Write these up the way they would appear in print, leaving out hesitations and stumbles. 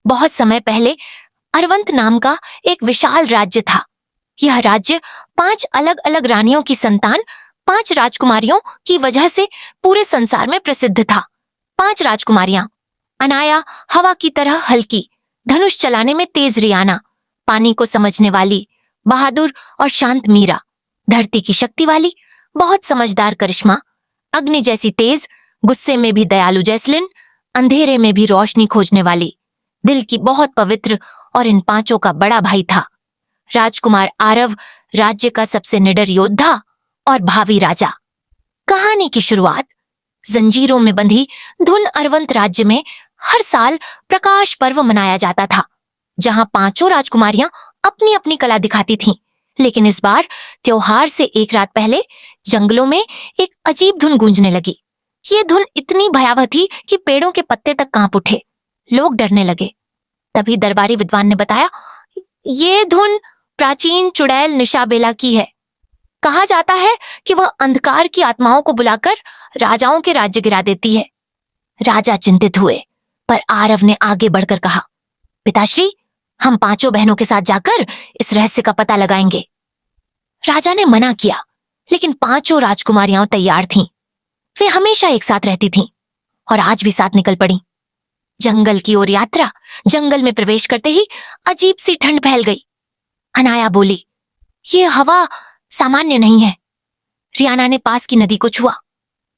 बहुत समय पहले अरवंत नाम का एक विशाल राज्य था। यह राज्य 5 अलग अलग रानियों की संतान 5 राजकुमारियों की वजह से पूरे संसार में प्रसिद्ध था। 5 राजकुमारियां, अनाया हवा की तरह हल्की, धनुष चलाने में तेज रियाना, पानी को समझने वाली, बहादुर और शांत मीरा, धरती की शक्ति वाली, बहुत समझदार करिश्मा, अग्नि जैसी तेज, गुस्से में भी दयालु जैस्लिन, अंधेरे में भी रोशनी खोजने वाली, दिल की बहुत पवित्र और इन 5 का बड़ा भाई था राजकुमार आरव, राज्य का सबसे निडर योद्धा और भावी राजा। कहानी की शुरुआत जंजीरों में बंधी धुन अरवंत राज्य में हर साल प्रकाश पर्व मनाया जाता था, जहां 5 राजकुमारियां अपनी अपनी कला दिखाती थीं। लेकिन इस बार त्योहार से एक रात पहले जंगलों में एक अजीब धुन गूंजने लगी। ये धुन इतनी भयावह थी कि पेड़ों के पत्ते तक कांप उठे। लोग डरने लगे। तभी दरबारी विद्वान ने बताया, ये धुन प्राचीन चुड़ैल निशाबेला की है। कहा जाता है कि वह अंधकार की आत्माओं को बुलाकर राजाओं के राज्य गिरा देती है। राजा चिंतित हुए, पर आरव ने आगे बढ़कर कहा, पिताश्री, हम 5 बहनों के साथ जाकर इस रहस्य का पता लगाएंगे। राजा ने मना किया, लेकिन 5 राजकुमारियां तैयार थीं। वे हमेशा एक साथ रहती थीं और आज भी साथ निकल पड़ी। जंगल की ओर यात्रा। जंगल में प्रवेश करते ही अजीब सी ठंड फैल गई। अनाया बोली, ये हवा सामान्य नहीं है। रियाना ने पास की नदी को छुआ।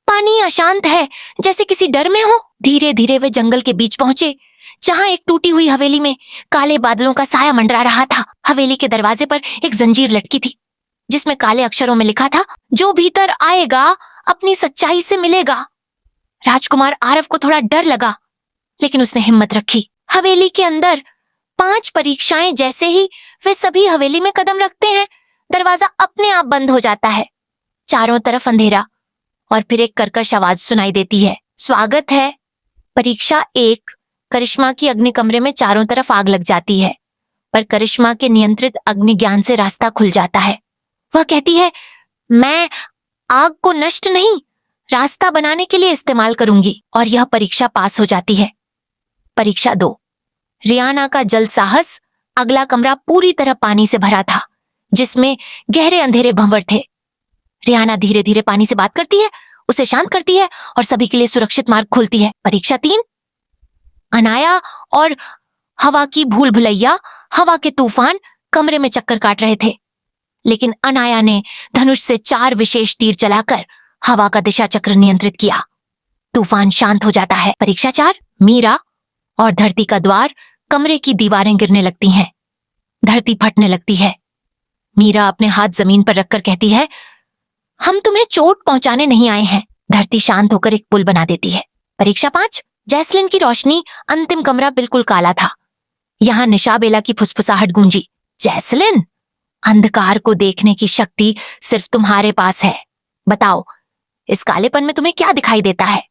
पानी अशांत है, जैसे किसी डर में हो। धीरे धीरे वे जंगल के बीच पहुंचे, जहां एक टूटी हुई हवेली में काले बादलों का साया मंडरा रहा था। हवेली के दरवाजे पर एक जंजीर लटकी थी, जिसमें काले अक्षरों में लिखा था, जो भीतर आएगा अपनी सच्चाई से मिलेगा। राजकुमार आरव को थोड़ा डर लगा, लेकिन उसने हिम्मत रखी। हवेली के अंदर 5 परीक्षाएं। जैसे ही वे सभी हवेली में कदम रखते हैं, दरवाजा अपने आप बंद हो जाता है। चारों तरफ अंधेरा और फिर एक कर्कश आवाज सुनाई देती है, स्वागत है। परीक्षा 1। करिश्मा की अग्नि कमरे में चारों तरफ आग लग जाती है, पर करिश्मा के नियंत्रित अग्नि ज्ञान से रास्ता खुल जाता है। वह कहती है, मैं आग को नष्ट नहीं, रास्ता बनाने के लिए इस्तेमाल करूंगी, और यह परीक्षा पास हो जाती है। परीक्षा 2। रियाना का जल साहस। अगला कमरा पूरी तरह पानी से भरा था, जिसमें गहरे अंधेरे भंवर थे। रियाना धीरे धीरे पानी से बात करती है, उसे शांत करती है और सभी के लिए सुरक्षित मार्ग खोलती है। परीक्षा 3। अनाया और हवा की भूल भुलैया। हवा के तूफान कमरे में चक्कर काट रहे थे, लेकिन अनाया ने धनुष से 4 विशेष तीर चलाकर हवा का दिशा चक्र नियंत्रित किया। तूफान शांत हो जाता है। परीक्षा 4। मीरा और धरती का द्वार। कमरे की दीवारें गिरने लगती हैं, धरती फटने लगती है। मीरा अपने हाथ जमीन पर रखकर कहती है, हम तुम्हें चोट पहुंचाने नहीं आए हैं। धरती शांत होकर एक पुल बना देती है। परीक्षा 5। जैस्लिन की रोशनी। अंतिम कमरा बिल्कुल काला था। यहां निशाबेला की फुसफुसाहट गूंजी, जैस्लिन, अंधकार को देखने की शक्ति सिर्फ तुम्हारे पास है। बताओ, इस कालेपन में तुम्हें क्या दिखाई देता है?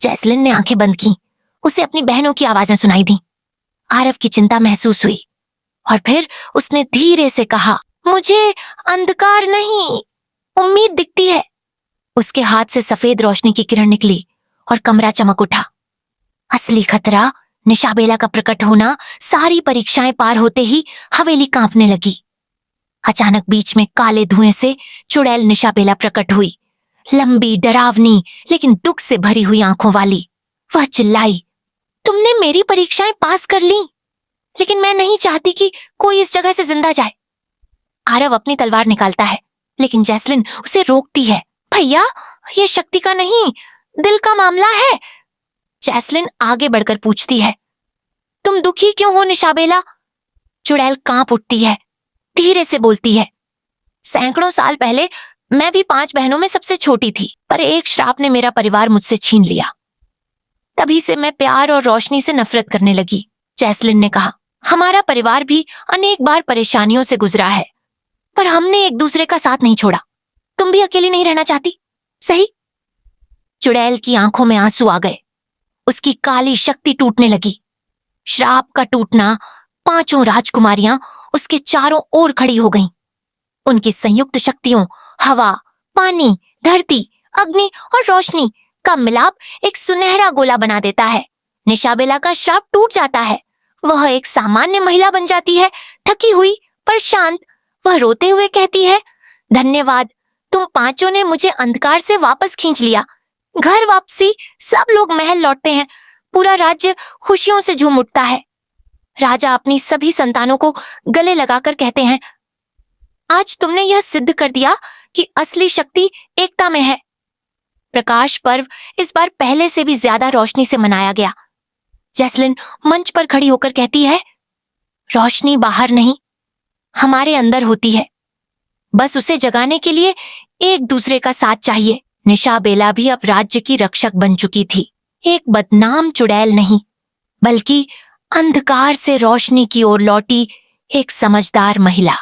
जैस्लिन ने आंखें बंद की। उसे अपनी बहनों की आवाजें सुनाई दी। आरव की चिंता महसूस हुई और फिर उसने धीरे से कहा, मुझे अंधकार नहीं, उम्मीद दिखती है। उसके हाथ से सफेद रोशनी की किरण निकली और कमरा चमक उठा। असली खतरा, निशाबेला का प्रकट होना। सारी परीक्षाएं पार होते ही हवेली कांपने लगी। अचानक बीच में काले धुएं से चुड़ैल निशाबेला प्रकट हुई, लंबी, डरावनी, लेकिन दुख से भरी हुई आंखों वाली। वह चिल्लाई, तुमने मेरी परीक्षाएं पास कर ली, लेकिन मैं नहीं चाहती कि कोई इस जगह से जिंदा जाए। आरव अपनी तलवार निकालता है, लेकिन जैस्लिन उसे रोकती है। भैया, ये शक्ति का नहीं, दिल का मामला है। जैस्लिन आगे बढ़कर पूछती है, तुम दुखी क्यों हो निशाबेला? चुड़ैल कांप उठती है, धीरे से बोलती है, सैकड़ों साल पहले मैं भी 5 बहनों में सबसे छोटी थी, पर एक श्राप ने मेरा परिवार मुझसे छीन लिया। तभी से मैं प्यार और रोशनी से नफरत करने लगी। जैस्लिन ने कहा, हमारा परिवार भी अनेक बार परेशानियों से गुजरा है, पर हमने एक दूसरे का साथ नहीं छोड़ा। तुम भी अकेली नहीं रहना चाहती, सही? चुड़ैल की आंखों में आंसू आ गए। उसकी काली शक्ति टूटने लगी। श्राप का टूटना। 5 राजकुमारियां उसके चारों ओर खड़ी हो गईं। उनकी संयुक्त शक्तियों, हवा, पानी, धरती, अग्नि और रोशनी का मिलाप एक सुनहरा गोला बना देता है। निशाबेला का श्राप टूट जाता है वह एक सामान्य महिला बन जाती है, थकी हुई पर शांत। वह रोते हुए कहती है, धन्यवाद, तुम पांचों ने मुझे अंधकार से वापस खींच लिया। घर वापसी, सब लोग महल लौटते हैं। पूरा राज्य खुशियों से झूम उठता है। राजा अपनी सभी संतानों को गले लगाकर कहते हैं, आज तुमने यह सिद्ध कर दिया कि असली शक्ति एकता में है। प्रकाश पर्व इस बार पहले से भी ज्यादा रोशनी से मनाया गया। जैस्लिन मंच पर खड़ी होकर कहती है, रोशनी बाहर नहीं, हमारे अंदर होती है। बस उसे जगाने के लिए एक दूसरे का साथ चाहिए। निशा बेला भी अब राज्य की रक्षक बन चुकी थी। एक बदनाम चुड़ैल नहीं, बल्कि अंधकार से रोशनी की ओर लौटी एक समझदार महिला।